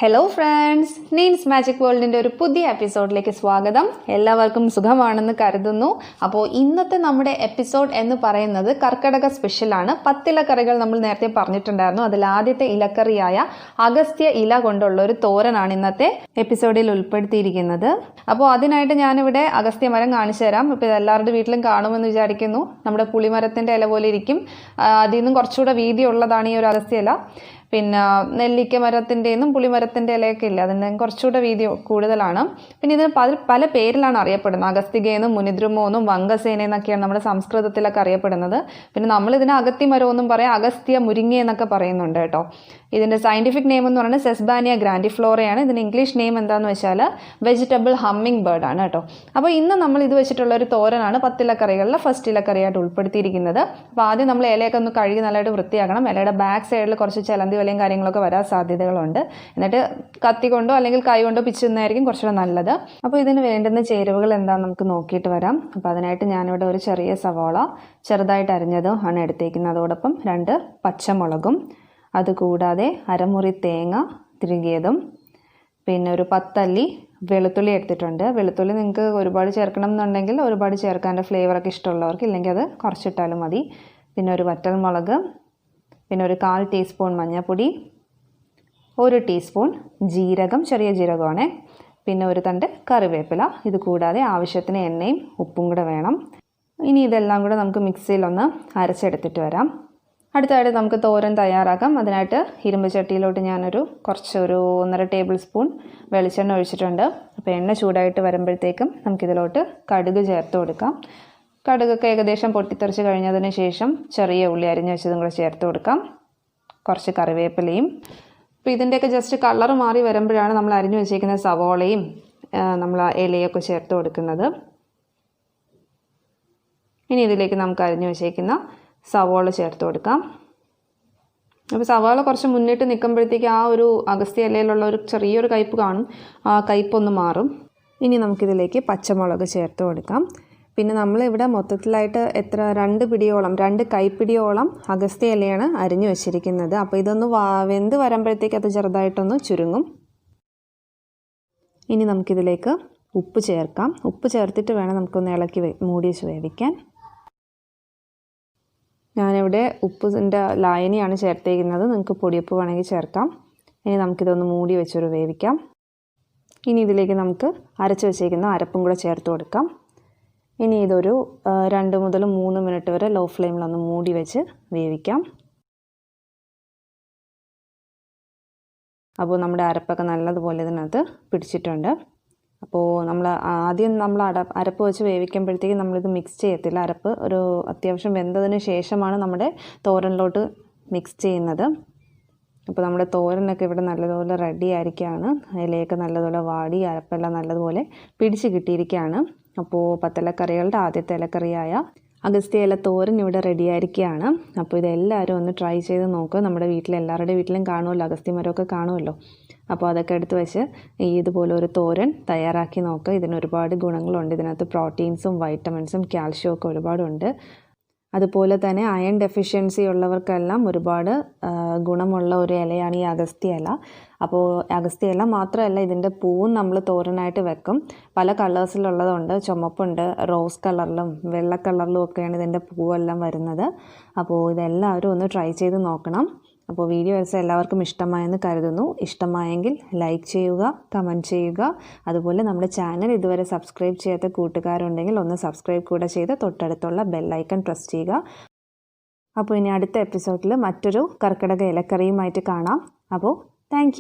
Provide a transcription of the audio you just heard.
Hello friends, names magic വേൾഡിൻ്റെ ഒരു പുതിയ എപ്പിസോഡിലേക്ക് സ്വാഗതം. എല്ലാവർക്കും സുഖമാണെന്ന് കരുതുന്നു. അപ്പോൾ ഇന്നത്തെ നമ്മുടെ എപ്പിസോഡ് എന്ന് പറയുന്നത് കർക്കിടക സ്പെഷ്യലാണ്. 10 ഇലക്കറികൾ നമ്മൾ നേരത്തെ പറഞ്ഞിട്ടുണ്ടായിരുന്നു. അതിൽ ആദ്യത്തെ ഇലക്കറിയായ അഗസ്ത്യ ഇല കൊണ്ടുള്ള ഒരു തോരനാണ് ഇന്നത്തെ എപ്പിസോഡിൽ ഉൾപ്പെടുത്തിയിരിക്കുന്നത്. അപ്പോൾ അതിനായിട്ട് ഞാനിവിടെ അഗസ്ത്യ മരം കാണിച്ചു തരാം. ഇപ്പോൾ ഇതെല്ലാവരുടെ വീട്ടിലും കാണുമെന്ന് വിചാരിക്കുന്നു. നമ്മുടെ പുളിമരത്തിൻ്റെ ഇല പോലെ ഇരിക്കും. അതിൽ നിന്നും കുറച്ചുകൂടെ വീതിയുള്ളതാണ് ഈ ഒരു അഗസ്ത്യ ഇല. പിന്നെ നെല്ലിക്ക മരത്തിൻ്റെയും പുളിമരത്തിൻ്റെ ഇലയൊക്കെ ഇല്ല, അതിൻ്റെ കുറച്ചുകൂടെ വീതി കൂടുതലാണ്. പിന്നെ ഇതിന് പല പേരിലാണ് അറിയപ്പെടുന്നത്. അഗസ്തികയെന്നും മുനിദ്രുമോന്നും വങ്കസേനയെന്നൊക്കെയാണ് നമ്മുടെ സംസ്കൃതത്തിലൊക്കെ അറിയപ്പെടുന്നത്. പിന്നെ നമ്മളിതിന് അഗത്തിമരമെന്നും പറയാം, അഗസ്ത്യ മുരിങ്ങ എന്നൊക്കെ പറയുന്നുണ്ട് കേട്ടോ. ഇതിൻ്റെ സയൻറ്റിഫിക് നെയിം എന്ന് പറയുന്നത് സെസ്ബാനിയ ഗ്രാൻഡിഫ്ലോറയാണ്. ഇതിൻ്റെ ഇംഗ്ലീഷ് നെയിം എന്താണെന്ന് വെച്ചാൽ വെജിറ്റബിൾ ഹമ്മിങ് ബേർഡ് ആണ് കേട്ടോ. അപ്പോൾ ഇന്ന് നമ്മൾ ഇത് വെച്ചിട്ടുള്ള ഒരു തോരനാണ് 10 ഇലക്കറികളിലെ ഫസ്റ്റ് ഇലക്കറിയായിട്ട് ഉൾപ്പെടുത്തിയിരിക്കുന്നത്. അപ്പോൾ ആദ്യം നമ്മൾ ഇലയൊക്കെ ഒന്ന് കഴുകി നല്ലതായിട്ട് വൃത്തിയാക്കണം. ഇലയുടെ ബാക്ക് സൈഡിൽ കുറച്ച് ചിലന്തി വലയും കാര്യങ്ങളൊക്കെ വരാൻ സാധ്യതകളുണ്ട്. എന്നിട്ട് കത്തി കൊണ്ടോ അല്ലെങ്കിൽ കൈ കൊണ്ടോ പിച്ചുന്നതായിരിക്കും കുറച്ചുകൂടെ നല്ലത്. അപ്പോൾ ഇതിന് വേണ്ടുന്ന ചേരുവകൾ എന്താണെന്ന് നമുക്ക് നോക്കിയിട്ട് വരാം. അപ്പോൾ അതിനായിട്ട് ഞാനിവിടെ ഒരു ചെറിയ സവാള ചെറുതായിട്ട് അരിഞ്ഞത് ആണ് എടുത്തേക്കുന്നത്. അതോടൊപ്പം 2 പച്ചമുളകും, അതുകൂടാതെ അരമുറി തേങ്ങ തിരുകിയതും, പിന്നെ ഒരു 10 അല്ലി വെളുത്തുള്ളി എടുത്തിട്ടുണ്ട്. വെളുത്തുള്ളി നിങ്ങൾക്ക് ഒരുപാട് ചേർക്കണം എന്നുണ്ടെങ്കിൽ ഒരുപാട് ചേർക്കാൻ, ഫ്ലേവറൊക്കെ ഇഷ്ടമുള്ളവർക്ക്, ഇല്ലെങ്കിൽ അത് കുറച്ചിട്ടാലും മതി. പിന്നെ ഒരു വറ്റൽമുളക്, പിന്നെ ഒരു 1/4 ടീസ്പൂൺ മഞ്ഞൾപ്പൊടി, 1 ടീസ്പൂൺ ജീരകം, ചെറിയ ജീരകമാണ്, പിന്നെ ഒരു തണ്ട് കറിവേപ്പില. ഇത് കൂടാതെ ആവശ്യത്തിന് എണ്ണയും ഉപ്പും കൂടെ വേണം. ഇനി ഇതെല്ലാം കൂടെ നമുക്ക് മിക്സിയിലൊന്ന് അരച്ചെടുത്തിട്ട് വരാം. അടുത്തതായിട്ട് നമുക്ക് തോരൻ തയ്യാറാക്കാം. അതിനായിട്ട് ഇരുമ്പ് ചട്ടിയിലോട്ട് ഞാനൊരു 1.5 ടേബിൾ സ്പൂൺ വെളിച്ചെണ്ണ ഒഴിച്ചിട്ടുണ്ട്. അപ്പോൾ എണ്ണ ചൂടായിട്ട് വരുമ്പോഴത്തേക്കും നമുക്കിതിലോട്ട് കടുക് ചേർത്ത് കൊടുക്കാം. കടുകൊക്കെ ഏകദേശം പൊട്ടിത്തെറിച്ച് കഴിഞ്ഞതിന് ശേഷം ചെറിയ ഉള്ളി അരിഞ്ഞ് വെച്ചതും കൂടെ ചേർത്ത് കൊടുക്കാം. കുറച്ച് കറിവേപ്പിലയും. അപ്പോൾ ഇതിൻ്റെയൊക്കെ ജസ്റ്റ് കളർ മാറി വരുമ്പോഴാണ് നമ്മൾ അരിഞ്ഞു വെച്ചേക്കുന്ന സവോളയും നമ്മൾ ഇലയൊക്കെ ചേർത്ത് കൊടുക്കുന്നത്. ഇനി ഇതിലേക്ക് നമുക്ക് അരിഞ്ഞു വെച്ചേക്കുന്ന സവോള ചേർത്ത് കൊടുക്കാം. അപ്പോൾ സവാള കുറച്ച് മുന്നിട്ട് നിൽക്കുമ്പോഴത്തേക്ക് ആ ഒരു അഗസ്ത്യ ഇലയിലുള്ള ഒരു ചെറിയൊരു കയ്പ്പ് കാണും. ആ കയ്പ്പൊന്ന് മാറും. ഇനി നമുക്കിതിലേക്ക് പച്ചമുളക് ചേർത്ത് കൊടുക്കാം. പിന്നെ നമ്മളിവിടെ മൊത്തത്തിലായിട്ട് 2 കൈപ്പിടിയോളം അഗസ്ത്യ ഇലയാണ് അരിഞ്ഞു വെച്ചിരിക്കുന്നത്. അപ്പോൾ ഇതൊന്ന് വെന്ത് വരുമ്പോഴത്തേക്ക് അത് ചെറുതായിട്ടൊന്ന് ചുരുങ്ങും. ഇനി നമുക്കിതിലേക്ക് ഉപ്പ് ചേർക്കാം. ഉപ്പ് ചേർത്തിട്ട് വേണം നമുക്കൊന്ന് ഇളക്കി മൂടി വെച്ച് വേവിക്കാൻ. ഞാനിവിടെ ഉപ്പിൻ്റെ ലായനിയാണ് ചേർത്തേക്കുന്നത്. നിങ്ങൾക്ക് പൊടിയുപ്പ് വേണമെങ്കിൽ ചേർക്കാം. ഇനി നമുക്കിതൊന്ന് മൂടി വെച്ചൊരു വേവിക്കാം. ഇനി ഇതിലേക്ക് നമുക്ക് അരച്ച് വെച്ചേക്കുന്ന അരപ്പും കൂടെ ചേർത്ത് കൊടുക്കാം. ഇനി ഇതൊരു 2 മുതൽ 3 മിനിറ്റ് വരെ ലോ ഫ്ലെയിമിലൊന്ന് മൂടി വെച്ച് വേവിക്കാം. അപ്പോൾ നമ്മുടെ അരപ്പൊക്കെ നല്ലതുപോലെ ഇതിനകത്ത് പിടിച്ചിട്ടുണ്ട്. അപ്പോൾ ആദ്യം അരപ്പ് വെച്ച് വേവിക്കുമ്പോഴത്തേക്കും നമ്മളിത് മിക്സ് ചെയ്യത്തില്ല. അരപ്പ് ഒരു അത്യാവശ്യം വെന്തതിന് ശേഷമാണ് നമ്മുടെ തോരനിലോട്ട് മിക്സ് ചെയ്യുന്നത്. അപ്പോൾ നമ്മുടെ തോരനൊക്കെ ഇവിടെ നല്ലതുപോലെ റെഡി ആയിരിക്കുകയാണ്. ഇലയൊക്കെ നല്ലതുപോലെ വാടി അരപ്പെല്ലാം നല്ലതുപോലെ പിടിച്ച് കിട്ടിയിരിക്കുകയാണ്. അപ്പോൾ 10 ഇലക്കറികളുടെ ആദ്യത്തെ ഇലക്കറിയായ അഗസ്ത്യ ഇല തോരൻ ഇവിടെ റെഡി ആയിരിക്കുകയാണ്. അപ്പോൾ ഇതെല്ലാവരും ഒന്ന് ട്രൈ ചെയ്ത് നോക്കുക. നമ്മുടെ എല്ലാവരുടെ വീട്ടിലും കാണുമല്ലോ, അഗസ്ത്യ മരമൊക്കെ കാണുമല്ലോ. അപ്പോൾ അതൊക്കെ എടുത്ത് വെച്ച് ഇതുപോലെ ഒരു തോരൻ തയ്യാറാക്കി നോക്കുക. ഇതിന് ഒരുപാട് ഗുണങ്ങളുണ്ട്. ഇതിനകത്ത് പ്രോട്ടീൻസും വൈറ്റമിൻസും കാൽഷ്യവും ഒക്കെ ഒരുപാടുണ്ട്. അതുപോലെ തന്നെ അയൺ ഡെഫിഷ്യൻസി ഉള്ളവർക്കെല്ലാം ഒരുപാട് ഗുണമുള്ള ഒരു ഇലയാണ് ഈ അഗസ്ത്യ ഇല. അപ്പോൾ അഗസ്ത്യ ഇല മാത്രമല്ല, ഇതിൻ്റെ പൂവും നമ്മൾ തോരനായിട്ട് വെക്കും. പല കളേഴ്സിലുള്ളതുണ്ട്. ചുമപ്പുണ്ട്, റോസ് കളറിലും വെള്ള കളറിലും ഒക്കെയാണ് ഇതിൻ്റെ പൂവെല്ലാം വരുന്നത്. അപ്പോൾ ഇതെല്ലാവരും ഒന്ന് ട്രൈ ചെയ്ത് നോക്കണം. അപ്പോൾ വീഡിയോസ് എല്ലാവർക്കും ഇഷ്ടമായെന്ന് കരുതുന്നു. ഇഷ്ടമായെങ്കിൽ ലൈക്ക് ചെയ്യുക, കമൻറ്റ് ചെയ്യുക. അതുപോലെ നമ്മുടെ ചാനൽ ഇതുവരെ സബ്സ്ക്രൈബ് ചെയ്യാത്ത കൂട്ടുകാരുണ്ടെങ്കിൽ ഒന്ന് സബ്സ്ക്രൈബ് കൂടെ ചെയ്ത് തൊട്ടടുത്തുള്ള ബെല്ലൈക്കൺ പ്രസ് ചെയ്യുക. അപ്പോൾ ഇനി അടുത്ത എപ്പിസോഡിൽ മറ്റൊരു കർക്കിടക ഇലക്കറിയുമായിട്ട് കാണാം. അപ്പോൾ താങ്ക്